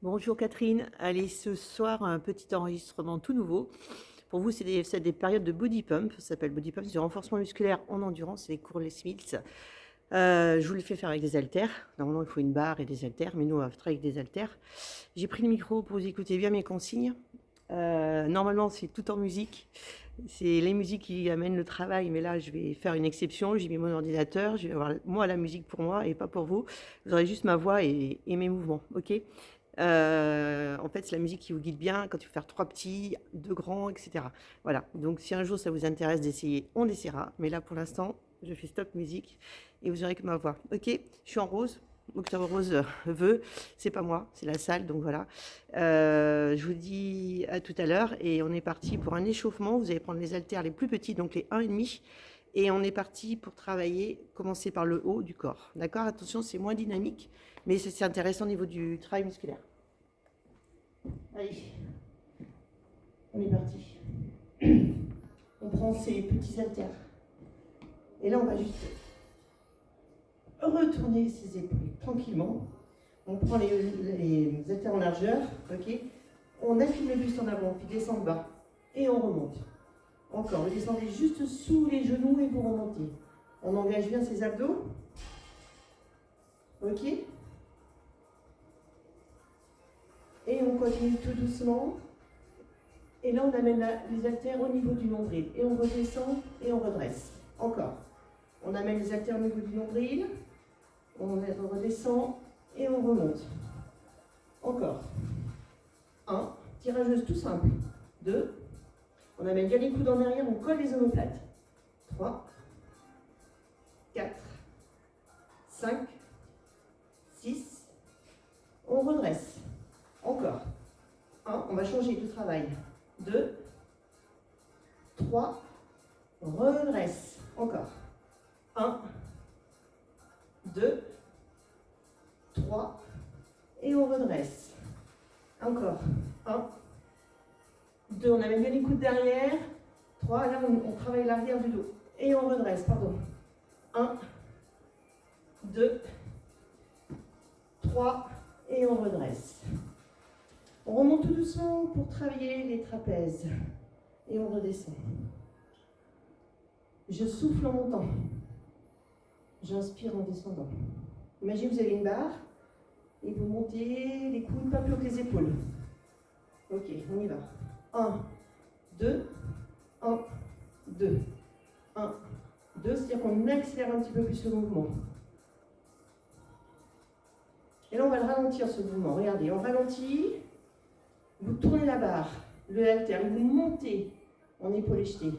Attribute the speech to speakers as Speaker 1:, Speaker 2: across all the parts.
Speaker 1: Bonjour Catherine, allez ce soir un petit enregistrement tout nouveau. Pour vous c'est des périodes de body pump, ça s'appelle body pump, c'est du renforcement musculaire en endurance, c'est les cours Les Smiths. Je vous le fais faire avec des haltères, normalement il faut une barre et des haltères, mais nous on va travailler avec des haltères. J'ai pris le micro pour vous écouter bien mes consignes. Normalement c'est tout en musique, c'est les musiques qui amènent le travail, mais là je vais faire une exception, j'ai mis mon ordinateur, je vais avoir moi la musique pour moi et pas pour vous. Vous aurez juste ma voix et mes mouvements, ok? En fait, c'est la musique qui vous guide bien quand il faut faire 3 petits, 2 grands, et cetera. Voilà, donc si un jour ça vous intéresse d'essayer, on essaiera. Mais là, pour l'instant, je fais stop musique et vous aurez que ma voix. OK? Je suis en rose. Octobre rose veut. C'est pas moi, c'est la salle, donc voilà. Je vous dis à tout à l'heure et on est parti pour un échauffement. Vous allez prendre les haltères les plus petits, donc les 1,5. Et on est parti pour travailler, commencer par le haut du corps. D'accord? Attention, c'est moins dynamique, mais c'est intéressant au niveau du travail musculaire. Allez, on est parti. On prend ces petits haltères. Et là, on va juste retourner ses épaules tranquillement. On prend les haltères en largeur, ok? On affine le buste en avant, puis descend bas. Et on remonte. Encore, vous descendez juste sous les genoux et vous remontez. On engage bien ses abdos. Ok? Et on continue tout doucement. Et là, on amène les haltères au niveau du nombril. Et on redescend et on redresse. Encore. On amène les haltères au niveau du nombril. On redescend et on remonte. Encore. 1. Tirageuse tout simple. 2. On amène bien les coudes en arrière, on colle les omoplates. 3. 4. 5. 6. On redresse. Encore. 1. On va changer de travail. 2. 3. Redresse. Encore. 1. 2. 3. Et on redresse. Encore. 1. 2. On amène bien les coudes derrière. 3. Là, on travaille l'arrière du dos. Et on redresse. Pardon. 1. 2. 3. Et on redresse. On remonte tout doucement pour travailler les trapèzes. Et on redescend. Je souffle en montant. J'inspire en descendant. Imaginez que vous avez une barre et vous montez les coudes pas plus haut que les épaules. Ok, on y va. 1, 2, 1, 2, 1, 2. C'est-à-dire qu'on accélère un petit peu plus le mouvement. Et là, on va le ralentir ce mouvement. Regardez, on ralentit. Vous tournez la barre, le haltère, vous montez en épaule jetée.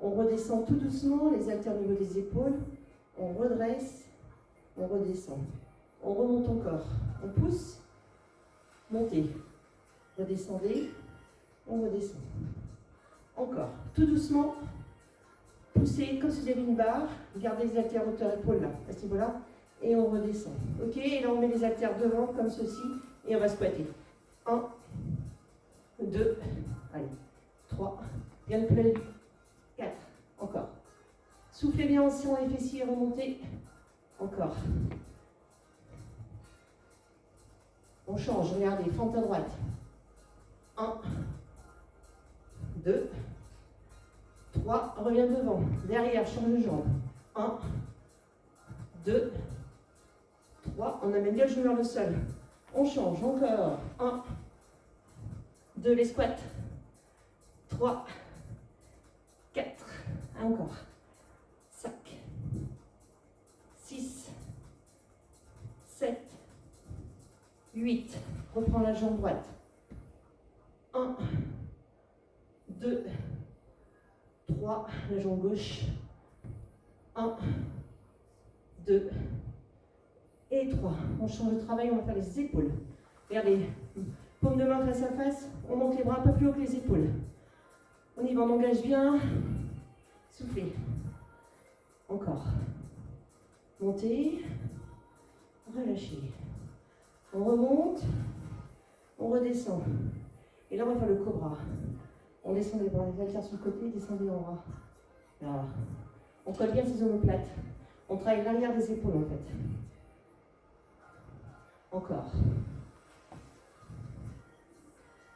Speaker 1: On redescend tout doucement, les haltères au niveau des épaules. On redresse, on redescend. On remonte encore. On pousse, montez. Redescendez, on redescend. Encore. Tout doucement, poussez comme si vous avez une barre. Gardez les haltères hauteur épaule là, à ce niveau-là. Et on redescend. Ok, et là on met les haltères devant comme ceci. Et on va squatter. 1, 2, allez, 3, bien de plein, 4, encore. Soufflez bien en serrant les fessiers, remontez, encore. On change, regardez, fente à droite. 1, 2, 3, reviens devant, derrière, change de jambe. 1, 2, 3, on amène bien le genou vers le sol. On change, encore. 1, 2, les squats. 3, 4, encore. 5, 6, 7, 8. Reprends la jambe droite. 1, 2, 3, la jambe gauche. 1, 2 et 3. On change de travail, on va faire les épaules. Regardez, paume de main face à face, on monte les bras un peu plus haut que les épaules. On y va, on engage bien. Soufflez. Encore. Montez. Relâchez. On remonte. On redescend. Et là, on va faire le cobra. On descend les bras, les haltères sur le côté, descendez en bras. Voilà. On colle bien ses omoplates. On travaille l'arrière des épaules en fait. Encore.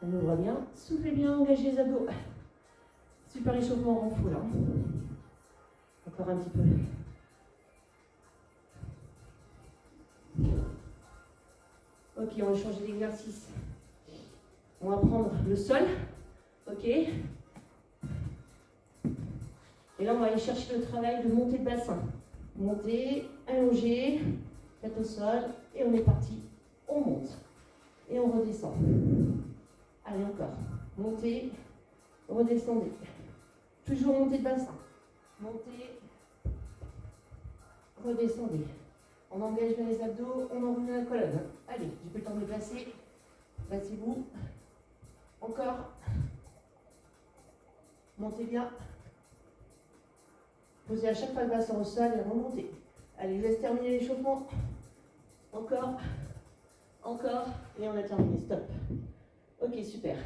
Speaker 1: On ouvre bien, soufflez bien, engagez les abdos. Super échauffement en fou là. Encore un petit peu. Ok, on va changer d'exercice. On va prendre le sol. Ok. Et là, on va aller chercher le travail de montée de bassin. Monter, allonger, tête au sol, et on est parti. On monte. Et on redescend. Allez, encore. Montez, redescendez. Toujours montée de bassin. Montez, redescendez. On engage bien les abdos, on enroule la colonne. Allez, j'ai plus le temps de me placer. Placez-vous. Encore. Montez bien. Posez à chaque fois le bassin au sol et remontez. Allez, je laisse terminer l'échauffement. Encore. Encore. Et on a terminé. Stop. Ok, super.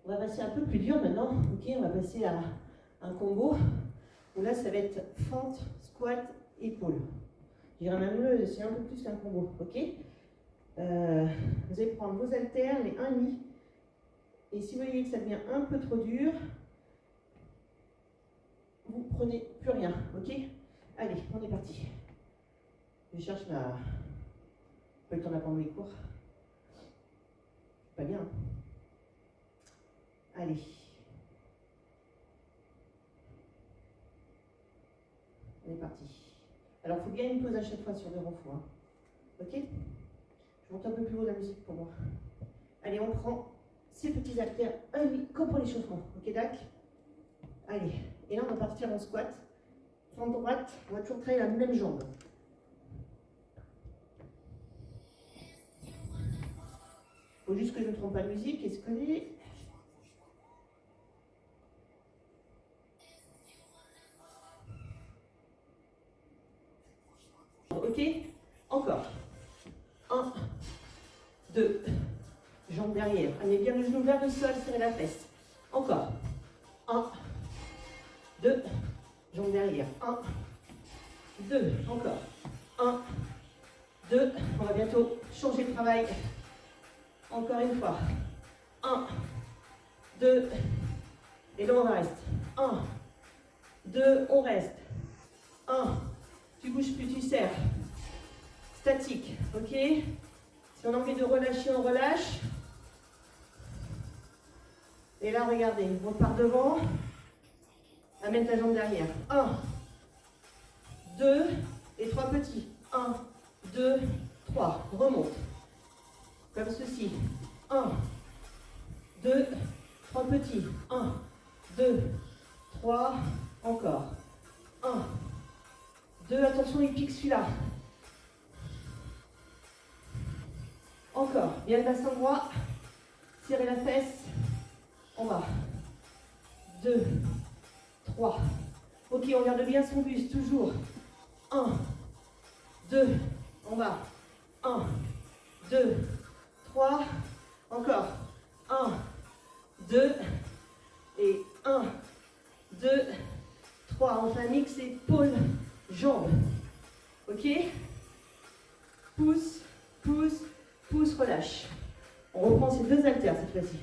Speaker 1: On va passer un peu plus dur maintenant. Ok, on va passer à un combo. Où là, ça va être fente, squat, épaule. Je dirais même c'est un peu plus qu'un combo. Ok. Vous allez prendre vos haltères, les 1,5. Et si vous voyez que ça devient un peu trop dur, vous prenez plus rien. Ok. Allez, on est parti. Je cherche ma... Pas le temps d'apprendre mes cours. Pas bien. Allez. On est parti. Alors, il faut bien une pause à chaque fois sur le renfort. Hein. Ok. Je monte un peu plus haut la musique pour moi. Allez, on prend ces petits haltères, 1,8 comme pour l'échauffement. Ok, Dac. Allez. Et là, on va partir en squat. Fente droite, on va toujours travailler la même jambe. Il faut juste que je ne trompe pas de musique. Est-ce que ok. Encore. 1, 2. Jambes derrière. Amenez bien le genou vers le sol, serrez la fesse. Encore. 1, 2. Jambes derrière. 1, 2. Encore. 1, 2. On va bientôt changer de travail. Encore une fois. 1, 2. Et là, on reste. 1, 2. On reste. 1. Tu bouges plus, tu serres. Statique. Ok. Si on a envie de relâcher, on relâche. Et là, regardez, on repart devant. Amène ta jambe derrière. 1, 2, et 3 petits. 1, 2, 3. Remonte. Comme ceci. 1, 2, 3 petits. 1, 2, 3. Encore. 1, 2. Attention, il pique celui-là. Encore. Bien le bassin droit. Serrez la fesse. En bas. 2, 3. Ok, on garde bien son buste, toujours. 1, 2, en bas. 1, 2, 3. Encore. 1, 2. Et 1, 2, 3. On fait un mix épaule, jambes. Ok. Pousse, pousse, pousse, relâche. On reprend ces deux haltères cette fois-ci.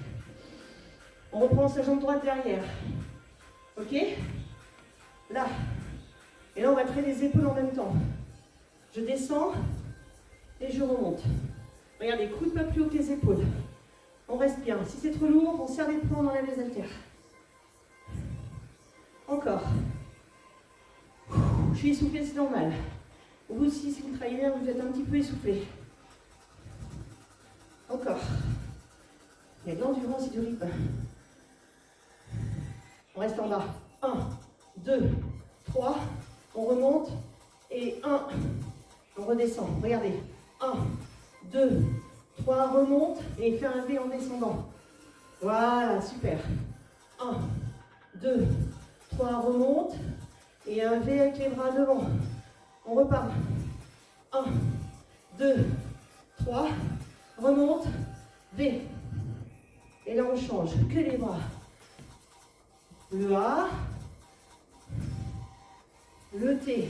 Speaker 1: On reprend sa jambe droite derrière. Ok. Là. Et là, on va traiter les épaules en même temps. Je descends et je remonte. Regardez, coude pas plus haut que les épaules. On reste bien. Si c'est trop lourd, on serre les poings, on enlève les haltères. Encore. Je suis essoufflée, c'est normal. Vous aussi, si vous travaillez bien, vous êtes un petit peu essoufflé. Encore. Il y a de l'endurance et du rythme. On reste en bas. 1, 2, 3. On remonte. Et 1. On redescend. Regardez. 1, 2, 3. Remonte. Et fait un V en descendant. Voilà, super. 1, 2, 3. Remonte. Et un V avec les bras devant. On repart. 1, 2, 3. Remonte. V. Et là, on change. Que les bras. Le A. Le T.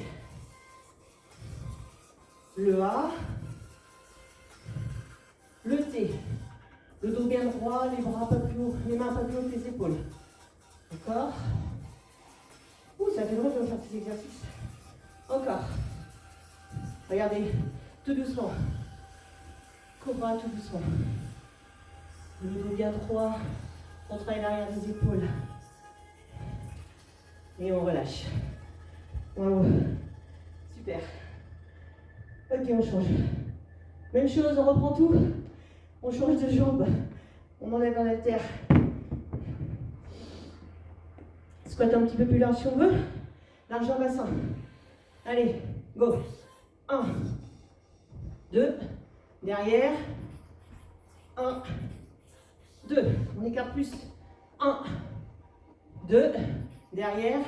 Speaker 1: Le A. le T. Le dos bien droit, les bras pas plus haut, les mains pas plus haut que les épaules. D'accord? Ouh, ça fait longtemps de faire ces exercices. Encore. Regardez, tout doucement. Cobra, tout doucement. Le dos bien droit. On travaille l'arrière des épaules. Et on relâche. Bravo. Super. Ok, on change. Même chose, on reprend tout. On change de jambe. On enlève un haltère. Squat un petit peu plus large si on veut. Largeur bassin. Allez, go. 1, 2, derrière. 1, 2. On écarte plus. 1, 2, derrière.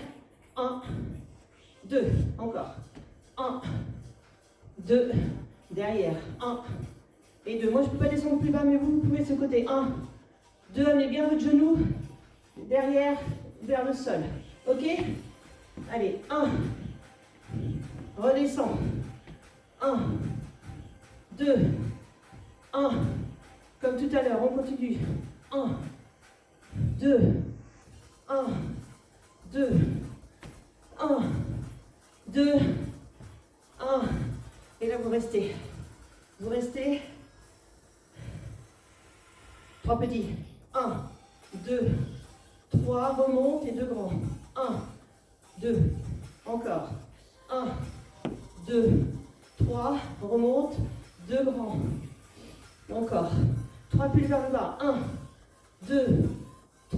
Speaker 1: 1, 2. Encore. 1, 2, derrière. 1 et 2. Moi, je ne peux pas descendre plus bas, mais vous pouvez de ce côté. 1, 2, amenez bien votre genou derrière, vers le sol. Ok? Allez, 1. Redescends. 1, 2, 1. Comme tout à l'heure, on continue. 1, 2, 1, 2, 1, 2, 1. Et là, vous restez. Vous restez. 3 petits. 1, 2, 3. Remonte et 2 grands. 1, 2. Encore. 1, 2, 3. Remonte. 2 grands. Encore. 3 pulls vers le bas. 1, 2,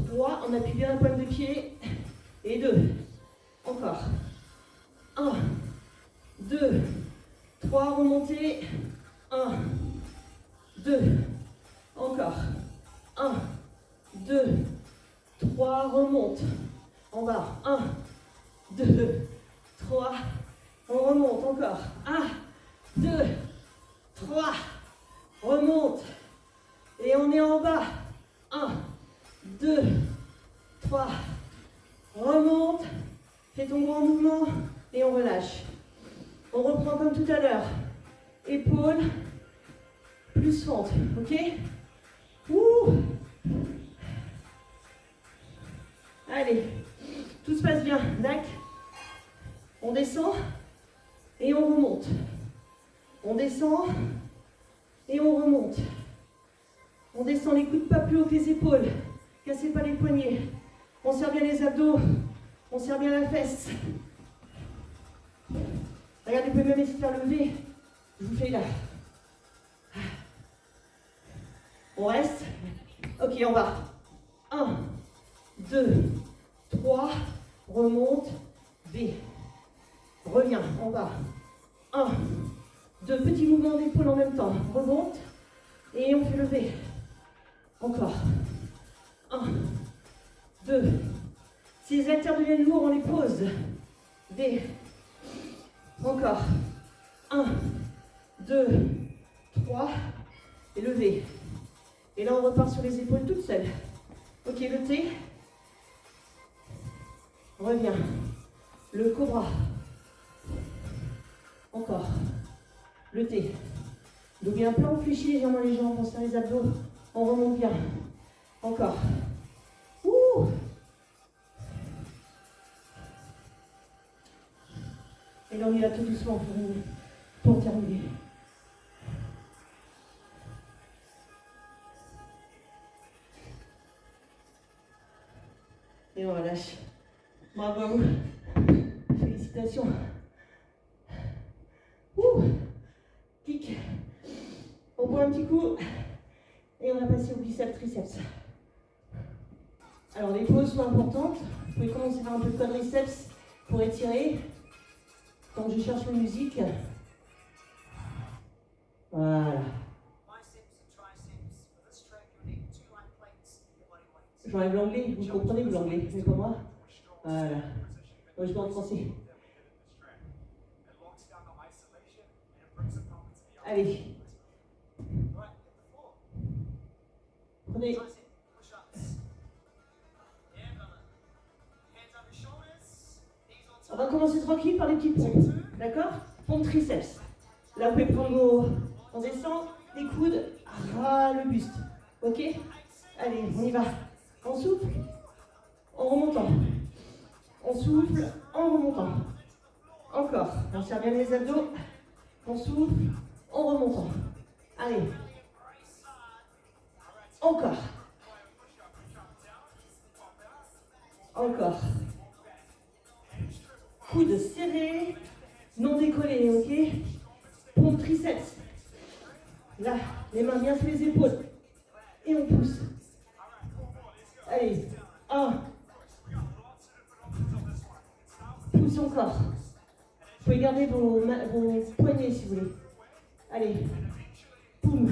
Speaker 1: 3. On appuie bien la pointe de pied. Et 2. Encore. 1, 2, 3. Remontez. 1, 2. Encore. 1, 2, 3. Remonte. En bas. 1, 2, 3. On remonte encore. 1, 2, 3. Remonte. Et on est en bas. 1, 2, 3. Remonte. Fais ton grand mouvement et on relâche. On reprend comme tout à l'heure. Épaules plus ventre. Ok? Ouh. Allez. Tout se passe bien. D'accord? On descend et on remonte. On descend et on remonte. On descend les coudes pas plus haut que les épaules. Cassez pas les poignets. On serre bien les abdos. On serre bien la fesse. Regardez, vous pouvez même essayer de faire lever. Je vous fais là. On reste. Ok, on va. 1, 2, 3. Remonte. V. Reviens, en bas. 1, 2. Petits mouvements d'épaule en même temps. Remonte. Et on fait lever. Encore. 1, 2. Si les haltères deviennent lourds, on les pose. V. Encore. 1, 2, 3. Et lever. Et là, on repart sur les épaules toutes seules. Ok, le T. Reviens. Le cobra. Encore. Le T. Dos bien plat, on fléchit légèrement les jambes, on serre les abdos. On remonte bien. Encore. Ouh. Et là, on y va tout doucement pour terminer. Et on relâche. Bravo. Félicitations. Ouh. Kick. On prend un petit coup. Et on va passer au biceps triceps. Alors les pauses sont importantes. Vous pouvez commencer par un peu de quadriceps pour étirer. Quand je cherche la musique. Voilà. J'enlève l'anglais, vous comprenez l'anglais, mais pas moi. Voilà. Moi je parle en français. Allez. Prenez. On va commencer tranquille par les petites pompes. D'accord? Pompe triceps. Là, vous pouvez prendre on descend, les coudes Ah, le buste. Ok? Allez, on y va. On souffle en remontant. On souffle en remontant. Encore. On serre bien les abdos. On souffle en remontant. Allez. Encore. Encore. Coude serré, non décollé, ok? Pompe triceps. Là, les mains bien sous les épaules. Et on pousse. Allez, 1. Pousse encore. Vous pouvez garder vos poignets si vous voulez. Allez, boum.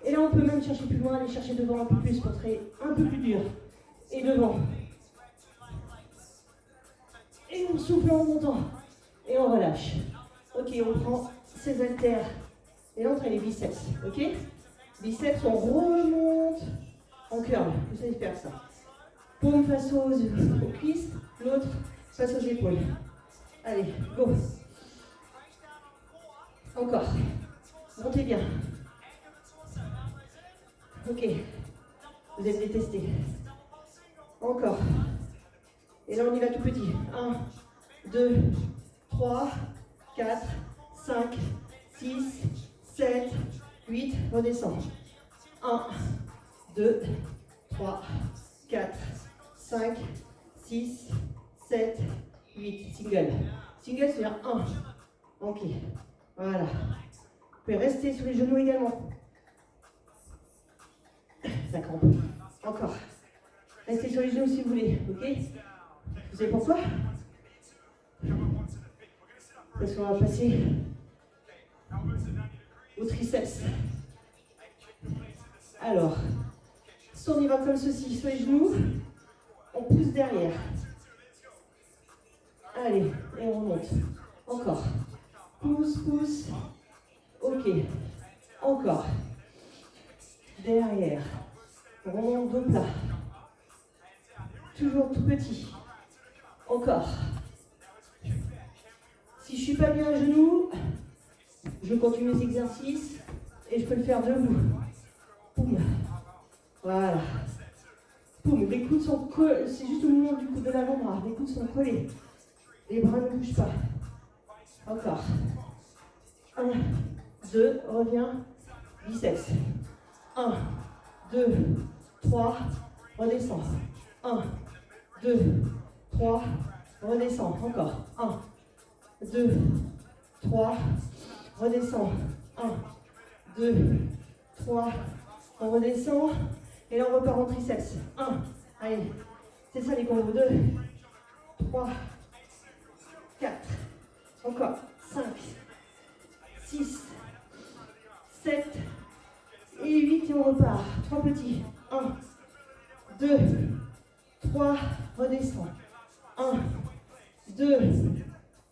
Speaker 1: Et là, on peut même chercher plus loin, aller chercher devant un peu plus pour travailler un peu plus dur. Et devant. Et on souffle en montant. Et on relâche. Ok, on prend ses haltères. Et là, on travaille les biceps. Ok? Biceps, on remonte en curl. Vous savez faire ça. Paume face aux cuisses, l'autre face aux épaules. Allez, go. Encore. Montez bien. Ok. Vous êtes détesté. Encore. Et là, on y va tout petit. 1, 2, 3, 4, 5, 6, 7, 8. Redescend. 1, 2, 3, 4, 5, 6, 7, 8. Single. Single, c'est-à-dire 1. Ok. Voilà. Vous pouvez rester sur les genoux également. Ça crampe. Encore. Restez sur les genoux si vous voulez. Ok? Vous savez pourquoi? Parce qu'on va passer au triceps. Alors, soit on y va comme ceci, sur les genoux, on pousse derrière. Allez, et on remonte. Encore. Pousse, pousse. Ok. Encore. Derrière. On remonte dos plat. Toujours tout petit. Encore. Si je ne suis pas bien à genoux, je continue les exercices et je peux le faire debout. Poum. Voilà. Poum. Les coudes sont collés. C'est juste au moment du coude de l'avant-bras. Les coudes sont collés. Les bras ne bougent pas. Encore. 1, 2, reviens. Biceps. 1, 2, 3, redescends. 1, 2, 3, redescends. Encore. 1, 2, 3, redescends. 1, 2, 3, on redescend. Et là, on repart en triceps. 1, allez, c'est ça les combos. 2, 3, 4, encore. 5, 6, 7 et 8. Et on repart. 3 petits. 1, 2, 3, redescend. 1, 2,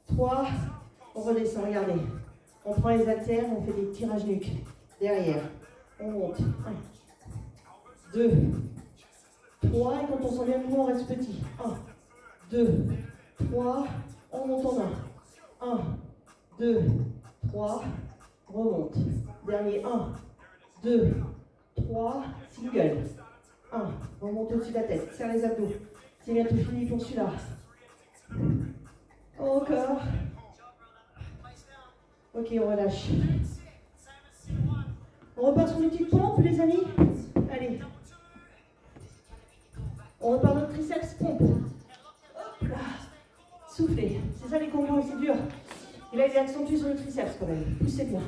Speaker 1: 3, on redescend, regardez. On prend les haltères, on fait des tirages nuques. Derrière, on monte. 1, 2, 3, et quand on sent bien le mouvement, on reste petit. 1, 2, 3, on monte en 1. 1, 2, 3, remonte. Dernier, 1, 2, 3, single. 1, remonte au-dessus de la tête, serre les abdos. C'est bientôt fini pour celui-là. Encore. Ok, on relâche. On repart sur une petite pompe, les amis. Allez. On repart notre triceps, pompe. Hop là. Soufflez. C'est ça les combos, c'est dur. Et là, il est accentué sur le triceps quand même. Poussez bien.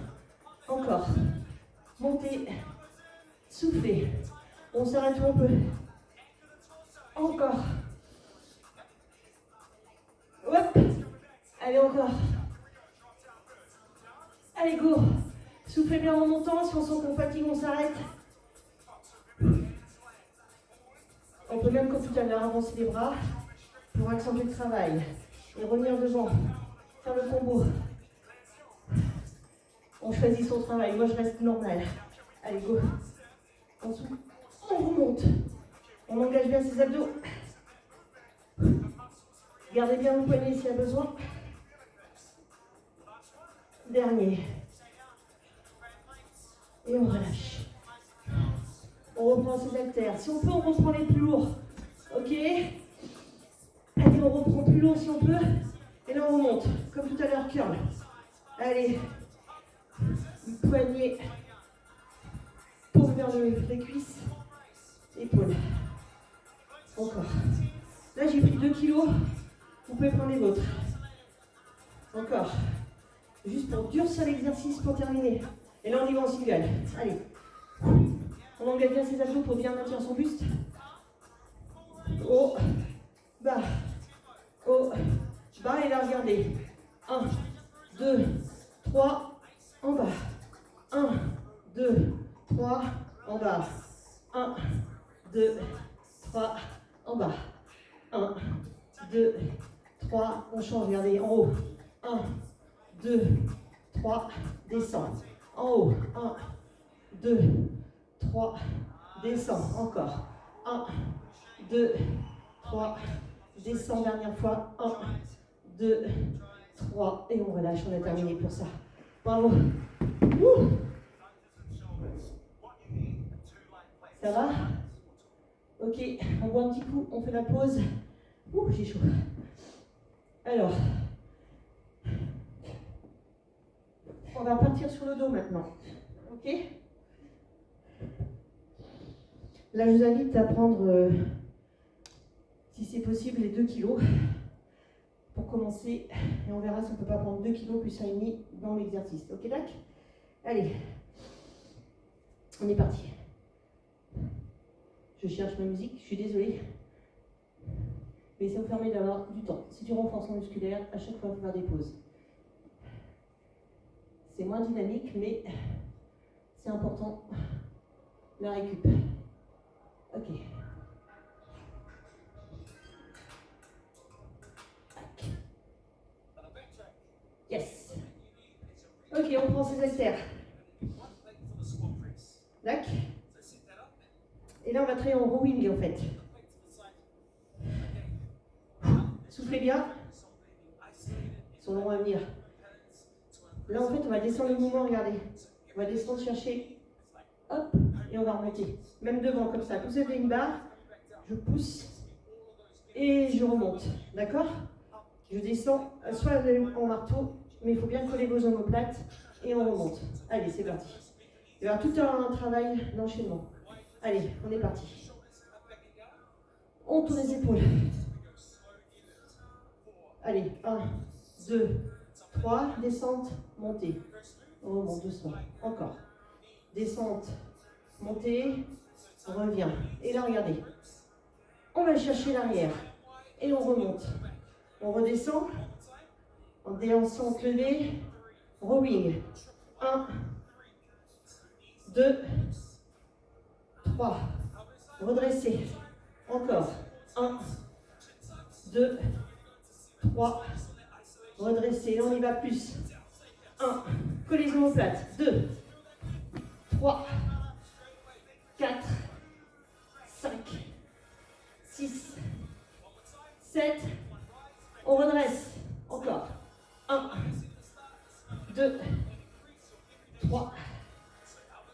Speaker 1: Encore. Montez. Soufflez. On s'arrête où on peut. Encore. Hop. Allez, encore. Allez, go. Soufflez bien en montant. Si on sent qu'on fatigue, on s'arrête. On peut même, comme tout à l'heure, avancer les bras pour accentuer le travail. Et revenir devant. Faire le combo. On choisit son travail. Moi, je reste normal. Allez, go. On souffle. On remonte. On engage bien ses abdos. Gardez bien vos poignets s'il y a besoin. Dernier.
Speaker 2: Et on relâche. On reprend ses haltères. Si on peut, on reprend les plus lourds. Ok? Allez, on reprend plus lourd si on peut. Et là, on remonte. Comme tout à l'heure, curl. Allez. Poignet. Paume vers les cuisses. Épaules. Encore. Là, j'ai pris 2 kilos. Vous pouvez prendre les vôtres. Encore. Juste pour durcir l'exercice pour terminer. Et là, on y va en single. Allez. On engage bien ses abdos pour bien maintenir son buste. Haut, bas, haut, bas. Et là, regardez. 1, 2, 3, en bas. 1, 2, 3, en bas. 1, 2, 3, en bas. 1, 2, 3, on change, regardez, en haut. 1, 2, 3, descend. En haut, 1, 2, 3, descend. Encore. 1, 2, 3, descend, dernière fois. 1, 2, 3, et on relâche, on a terminé pour ça. Bravo. Ouh. Ça va? Ok, on boit un petit coup, on fait la pause. Ouh, j'ai chaud. Alors, on va partir sur le dos maintenant. Ok? Là, je vous invite à prendre, si c'est possible, les 2 kilos pour commencer. Et on verra si on ne peut pas prendre 2 kilos plus 1,5 dans l'exercice. Ok, Dac? Allez, on est parti. Je cherche ma musique, je suis désolée. Mais ça vous permet d'avoir du temps. Si tu renforcement musculaire, à chaque fois, il faut faire des pauses. C'est moins dynamique, mais c'est important. La récup. Ok. Yes. Ok, on prend ses haltères. D'accord. Et là, on va travailler en rowing en fait. Soufflez bien. Son long à venir. Là, en fait, on va descendre le mouvement, regardez. On va descendre chercher. Hop, et on va remonter. Même devant, comme ça. Vous avez une barre. Je pousse. Et je remonte. D'accord? Je descends, soit en marteau, mais il faut bien coller vos omoplates. Et on remonte. Allez, c'est parti. Il y aura tout un travail d'enchaînement. Allez, on est parti. On tourne les épaules. Allez, 1, 2, 3, descente, montée. On remonte doucement. Encore. Descente, montée, on revient. Et là, regardez. On va chercher l'arrière. Et on remonte. On redescend. En déhanchant, levé. Rowing. 1, 2, 3. Redresser. Encore. 1, 2, 3. Redresser. Là, on y va plus. 1. Collez les omoplates. 2, 3, 4, 5, 6, 7. On redresse. Encore. 1, 2, 3,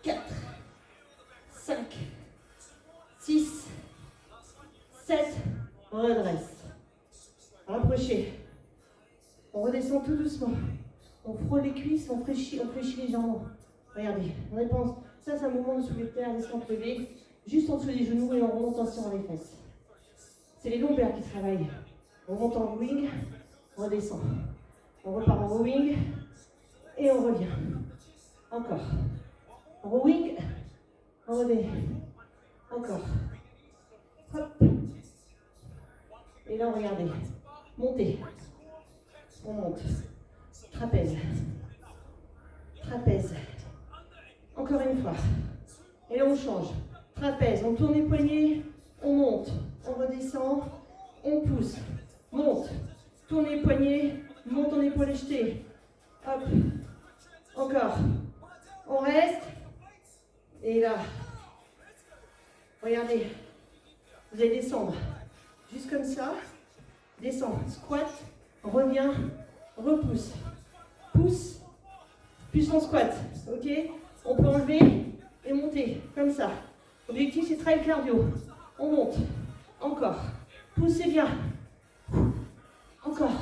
Speaker 2: 4, 5, 6, 7. On redresse. Rapprochez. On redescend tout doucement. On frôle les cuisses, on fléchit légèrement. Regardez, on dépense. Ça, c'est un mouvement de soulevé de terre, descente levée, juste en dessous des genoux et on remonte en serrant les fesses. C'est les lombaires qui travaillent. On monte en rowing, on redescend. On repart en rowing et on revient. Encore. Rowing, on revient. Encore. Hop. Et là, regardez. Montez. On monte. Trapèze. Trapèze. Encore une fois. Et là, on change. Trapèze. On tourne les poignets. On monte. On redescend. On pousse. Monte. Tourne les poignets. Monte en épaule jetée. Hop. Encore. On reste. Et là. Regardez. Vous allez descendre. Juste comme ça. Descend. Squat. Revient. Repousse. Pousse. Puis on squat. Ok. On peut enlever et monter, comme ça. L'objectif, c'est de travailler le cardio. On monte. Encore. Poussez bien. Encore.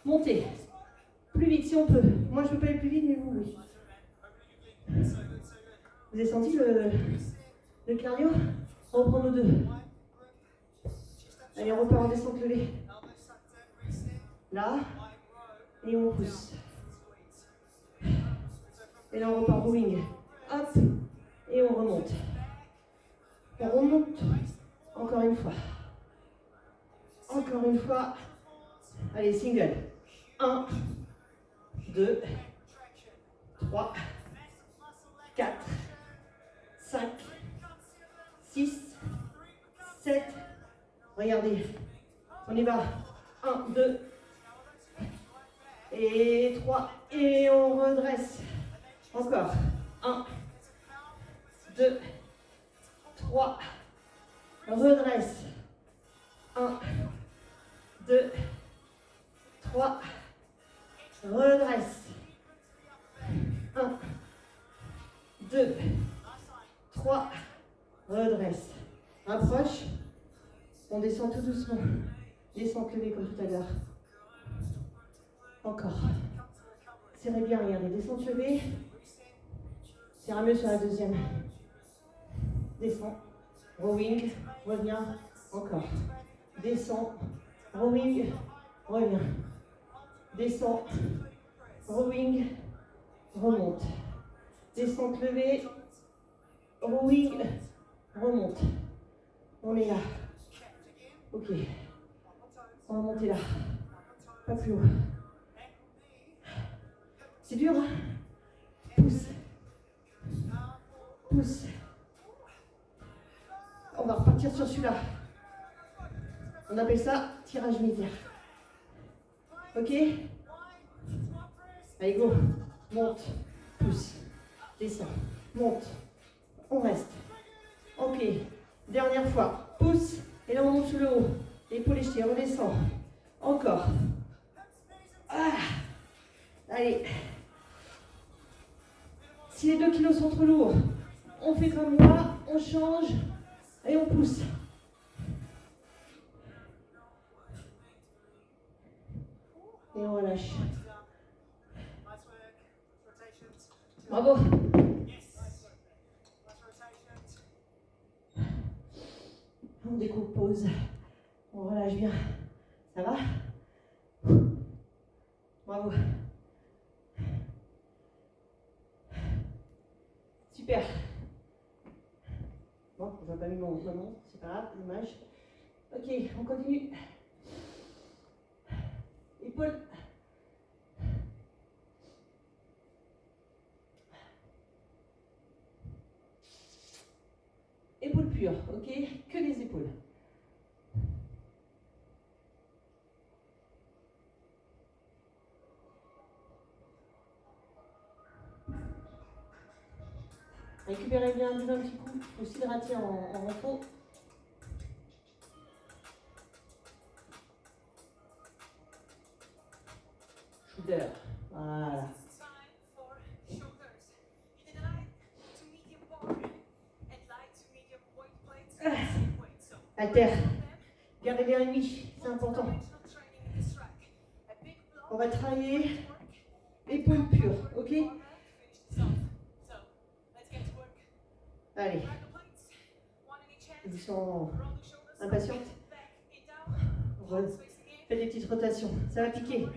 Speaker 2: Montez. Plus vite si on peut. Moi, je ne peux pas aller plus vite, mais vous, oui. Vous avez senti le cardio? On reprend nos deux. Allez, on repart en descente levée. Là. Et on pousse. Et là, on repart rowing. Hop. Et on remonte. On remonte. Encore une fois. Encore une fois. Allez, single. 1, 2, 3, 4, 5, 6, 7. Regardez. On y va. 1, 2. Et 3. Et on redresse. Encore. 1, 2, 3. Redresse. 1, 2, 3. Redresse. 1, 2, 3. Redresse. Approche. On descend tout doucement. Descente levée comme tout à l'heure. Encore. Serrez bien, regardez. Descente levée. Serrez mieux sur la deuxième. Descend. Rowing. Reviens. Encore. Descend. Rowing. Reviens. Descend. Rowing. Remonte. Descente levée. Rowing. Remonte. On est là. Ok. On va monter là. Pas plus haut. C'est dur, hein? Pousse. Pousse. On va repartir sur celui-là. On appelle ça tirage militaire. Ok? Allez, go. Monte. Pousse. Descends. Monte. On reste. Ok. Dernière fois. Pousse. Et là, on monte sur le haut. Épaule jetée. On redescend. Encore. Ah. Allez. Si les 2 kilos sont trop lourds, on fait comme moi. On change. Et on pousse. Et on relâche. Bravo. On décompose. On relâche bien. Ça va? Bravo. Super. Bon, je n'ai pas mis mon montre, c'est pas grave, dommage. Ok, on continue. Épaule. Épaules pures, ok? Que les épaules. Récupérez bien, buvez un petit coup. Il faut s'hydrater en repos. Shoulder. Voilà. Halter. Gardez bien lui, c'est important. On va travailler épaules pures, ok? Allez. Ils sont impatientes. Faites des petites rotations. Ça va piquer.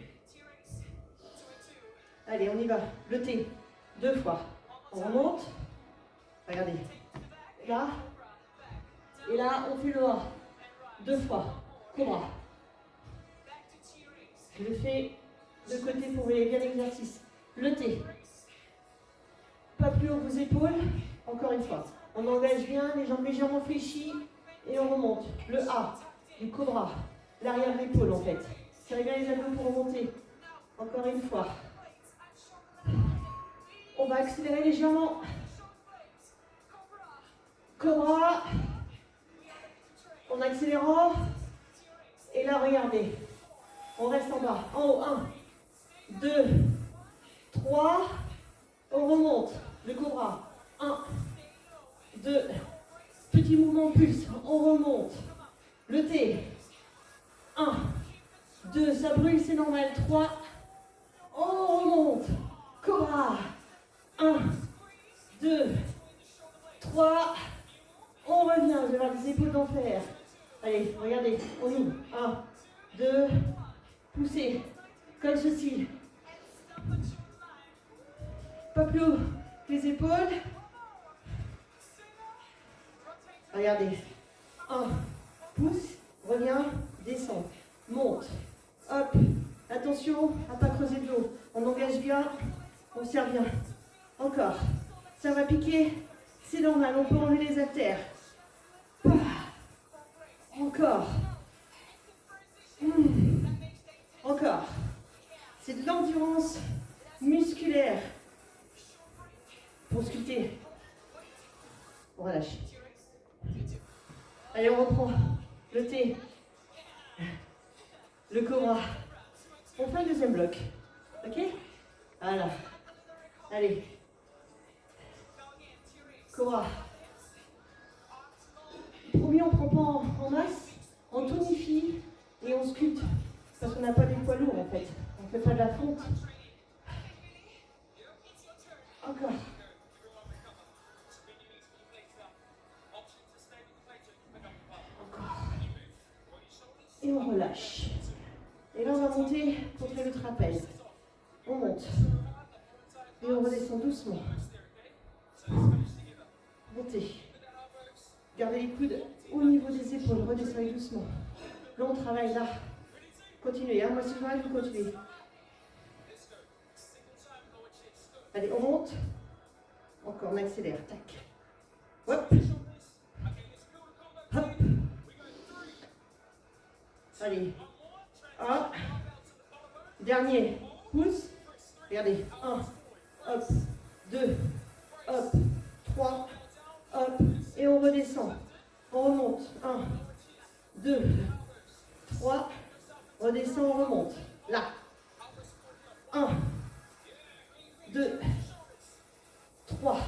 Speaker 2: Allez, on y va. Le T. 2 fois. On remonte. Regardez. Là. Et là, on fait le A. 2 fois. Cobra. Je le fais de côté pour vous voyez bien l'exercice. Le T. Pas plus haut vos épaules. Encore une fois. On engage bien, les jambes légèrement fléchies. Et on remonte. Le A. Du cobra. L'arrière de l'épaule en fait. Serrez bien les abdos pour remonter. Encore une fois. On va accélérer légèrement. Cobra. En accélérant. Et là, regardez. On reste en bas. En haut. 1, 2, 3. On remonte. Le cobra. 1, 2, petit mouvement pulse, on remonte. Le T. 1, 2, ça brûle, c'est normal. 3, on remonte. Cobra. 1, 2, 3, on revient. Je vais avoir les épaules d'enfer. Allez, regardez, on ouvre. 1, 2, poussez, comme ceci. Pas plus haut que les épaules. Regardez. 1, pousse, reviens, descend, monte, hop. Attention à ne pas creuser de l'eau. On engage bien, on serre bien. Encore. Ça va piquer, c'est normal, on peut enlever les haltères. Encore. Encore. C'est de l'endurance musculaire. Pour sculpter. On relâche. Allez, on reprend. Le T. Le cobra. On fait un deuxième bloc. Ok? Voilà. Allez. Cobra. Premier, on ne prend pas en masse, on tonifie et on sculpte. Parce qu'on n'a pas des poids lourds en fait. On ne fait pas de la fonte. Encore. Encore. Et on relâche. Et là, on va monter contre le trapèze. On monte. Et on redescend doucement. Montez. Gardez les coudes au niveau des épaules. Redescendez doucement. Là, on travaille là. Continuez. Hein. Moi, si je m'arrête, vous continuez. Allez, on monte. Encore, on accélère. Tac. Hop. Hop. Allez. Hop. Dernier. Pousse. Regardez. 1. Hop. 2. Hop. 3. Hop. Et on redescend. On remonte. 1. 2. 3. Redescend, on remonte. Là. 1. 2. 3.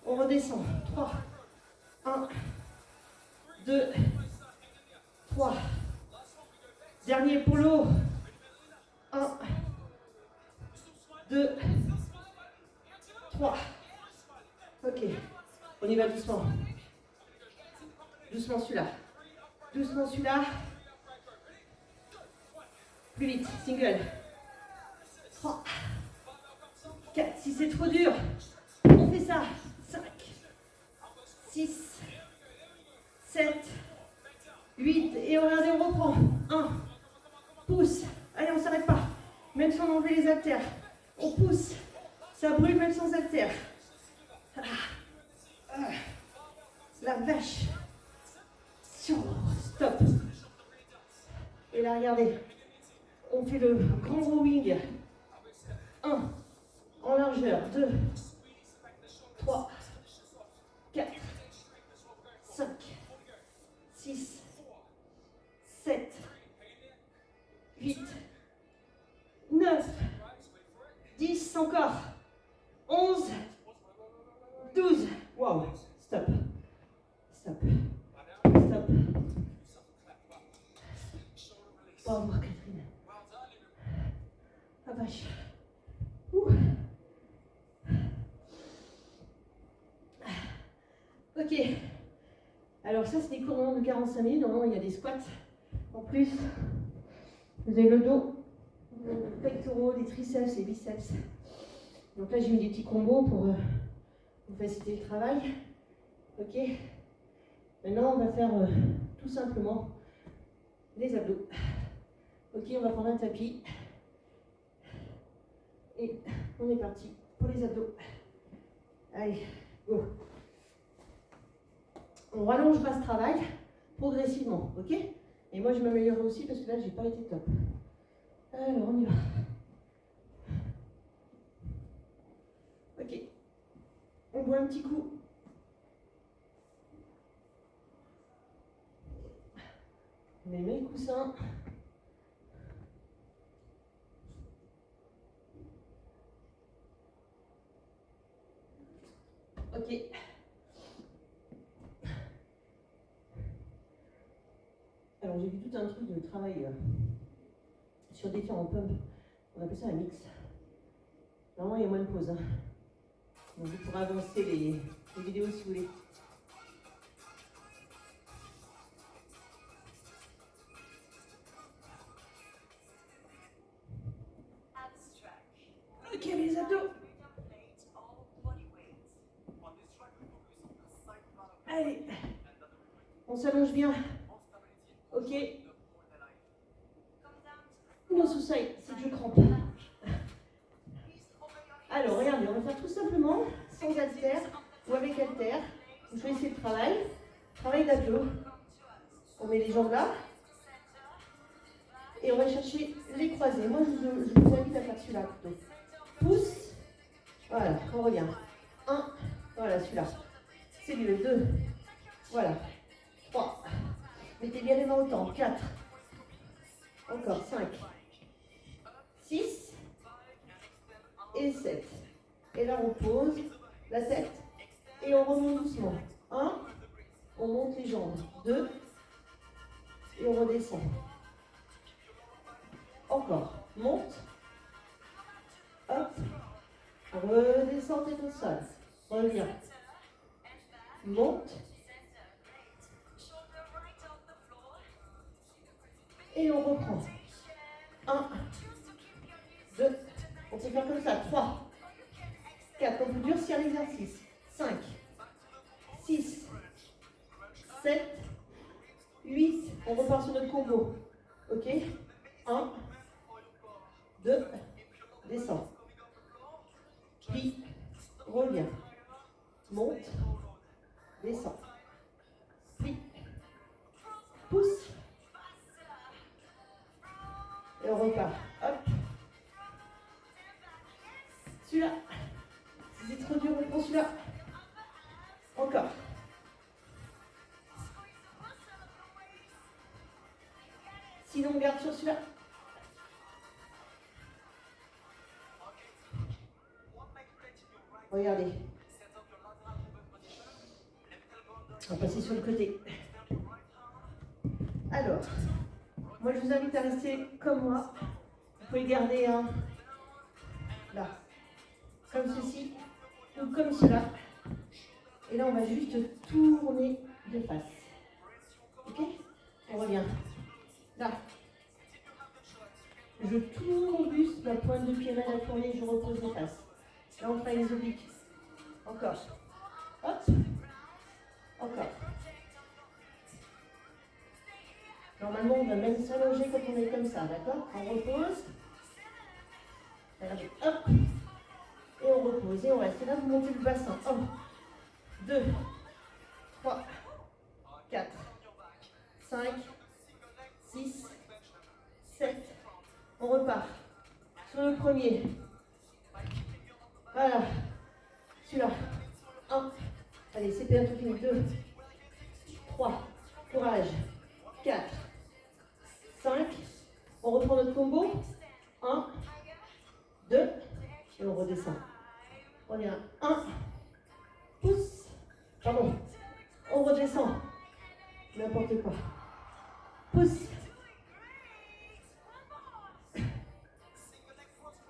Speaker 2: On redescend. 3. 1. 2. 3. Dernier pour l'eau. 1. 2. 3. Ok. On y va doucement. Doucement celui-là. Doucement celui-là. Plus vite. Single. 3. 4. Si c'est trop dur, on fait ça. 5. 6. 7. 8. Et regardez, on reprend. 1. Pousse. Allez, on ne s'arrête pas. Même si on enlève les haltères. On pousse. Ça brûle même sans haltères. La vache. Stop. Et là, regardez. On fait le grand rowing. 1. En largeur. 2. 3. 4. 5. 6. 7. 8. 9. 10. Encore. 11. 12. Wow. Stop. Stop. Stop. Au revoir, Catherine. Ah vache. Ouh. Ok. Alors ça, c'est des cours de 45 minutes. Normalement, il y a des squats. En plus, vous avez le dos, les pectoraux, les triceps et biceps. Donc là, j'ai mis des petits combos pour vous faciliter le travail. Ok. Maintenant, on va faire tout simplement les abdos. Ok, on va prendre un tapis. Et on est parti pour les abdos. Allez, go. On rallongera ce travail progressivement, ok? Et moi, je m'améliorerai aussi parce que là, j'ai pas été top. Alors, on y va. Ok. On boit un petit coup. On met les coussins. Ok. Alors j'ai vu tout un truc de travail sur différents pumps. On appelle ça un mix. Normalement il y a moins de pauses. Hein. Donc vous pourrez avancer les vidéos si vous voulez. Ok les abdos. Allez. On s'allonge bien. Ok. Non sous-side, c'est que je crampe. Alors, regardez, on va faire tout simplement sans haltère ou avec haltère. Vous choisissez le travail. Travail d'abdos. On met les jambes là. Et on va chercher les croisés. Moi, je vous invite à faire celui-là plutôt. Pouce. Voilà, on revient. 1. Voilà, celui-là. C'est mieux. 2. Voilà. 3. Mettez bien les mains au temps. 4. Encore. 5. 6. Et 7. Et là, on pose la tête et on remonte doucement. 1. On monte les jambes. 2. Et on redescend. Encore. Monte. Hop. Redescend tête au sol. Reviens. Monte. Et on reprend. 1, 2. On peut faire comme ça. 3, 4. On peut durcir l'exercice. 5, 6, 7, 8. On repart sur notre combo. Ok. 1, 2. Descends. Plie. Reviens. Monte. Descends. Plie. Pousse. Et on repart. Hop. Celui-là. Si c'est trop dur, on prend celui-là. Encore. Sinon, on garde sur celui-là. Regardez. On va passer sur le côté. Alors, moi je vous invite à rester comme moi. Vous pouvez garder un là, comme ceci, ou comme cela. Et là, on va juste tourner de face. Ok? On revient. Là. Je tourne mon buste, ma pointe de pied mal à tourner, je repose de face. Là, on travaille les obliques. Encore. Hop. Encore. Normalement, on va même s'allonger quand on est comme ça, d'accord? On repose. Regardez, hop. Et on repose. Et on reste. Et là, vous montez le bassin. 1, 2, 3, 4, 5, 6, 7. On repart. Sur le premier. Voilà. Celui-là. 1. Allez, c'est bientôt fini. 2, 3. Courage. 4, 5. On reprend notre combo. 1, 2. Et on redescend. On revient. 1. Pousse. Pardon. On redescend. N'importe quoi. Pousse.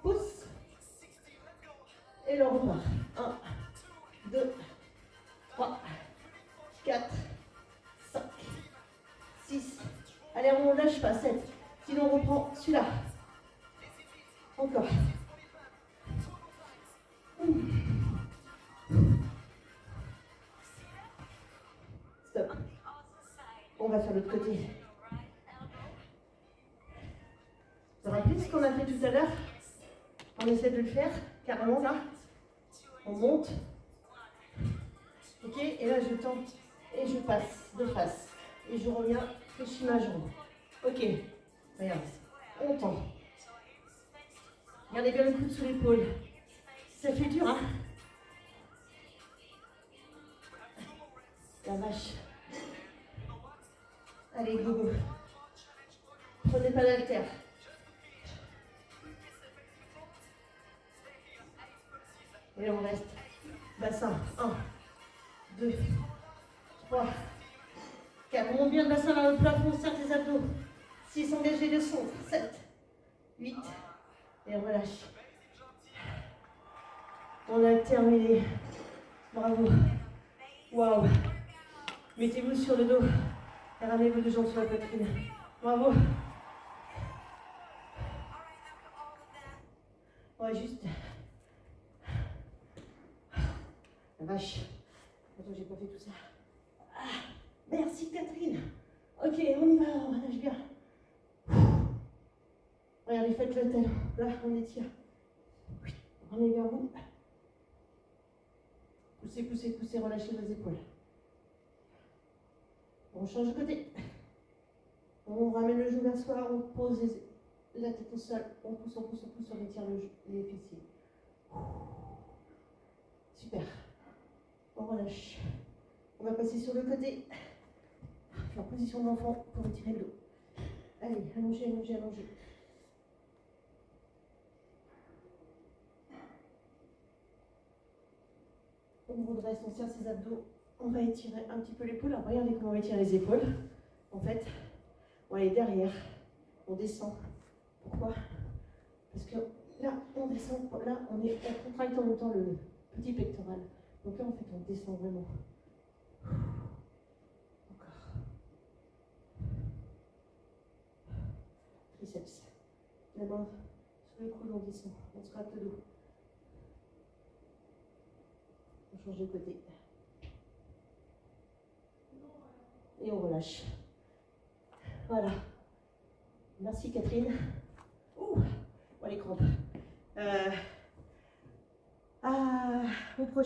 Speaker 2: Pousse. Et le repart. 1, 2, 3, 4, 5, 6. Allez, on ne lâche pas. 7. Sinon, on reprend celui-là. Encore. Stop. On va faire l'autre côté. Vous vous rappelez ce qu'on a fait tout à l'heure? On essaie de le faire carrément là. On monte. Ok, et là je tends et je passe de face. Et je reviens, fléchis ma jambe. Ok, regarde. On tend. Gardez bien le coude sous l'épaule. Ça fait dur, hein? La vache. Allez, go, go. Prenez pas d'haltère. Et on reste Bassin. 1, 2, 3, 4. On monte bien le bassin vers le plafond, serre tes abdos. 6, engagez le son. 7, 8. Et on relâche. On a terminé. Bravo. Waouh. Mettez-vous sur le dos. Et ramenez vos 2 jambes sur la poitrine. Bravo. On va juste. La vache. Attends, j'ai pas fait tout ça. Ah, merci Catherine. Ok, on y va, on relâche bien. Regardez, faites le talon. Là, on étire. On est vers vous. Poussez, poussez, poussez, relâchez vos épaules. On change de côté. On ramène le genou vers soi, on pose la tête au sol. On pousse, on pousse, on pousse, on étire les fessiers. Super. On relâche. On va passer sur le côté. En position d'enfant pour étirer le dos. Allez, allongez, allongez, allongez. On redresse, on serre ses abdos. On va étirer un petit peu l'épaule. Alors regardez comment on va étirer les épaules. En fait, on va aller derrière. On descend. Pourquoi? Parce que là, on descend. Là, on contracte en même temps le petit pectoral. Donc là, en fait, on descend vraiment. Encore. Triceps. La main sur le coude, on descend. On se gratte le dos. On change de côté. Et on relâche. Voilà. Merci Catherine. Ouh, les crampes. Au prochain.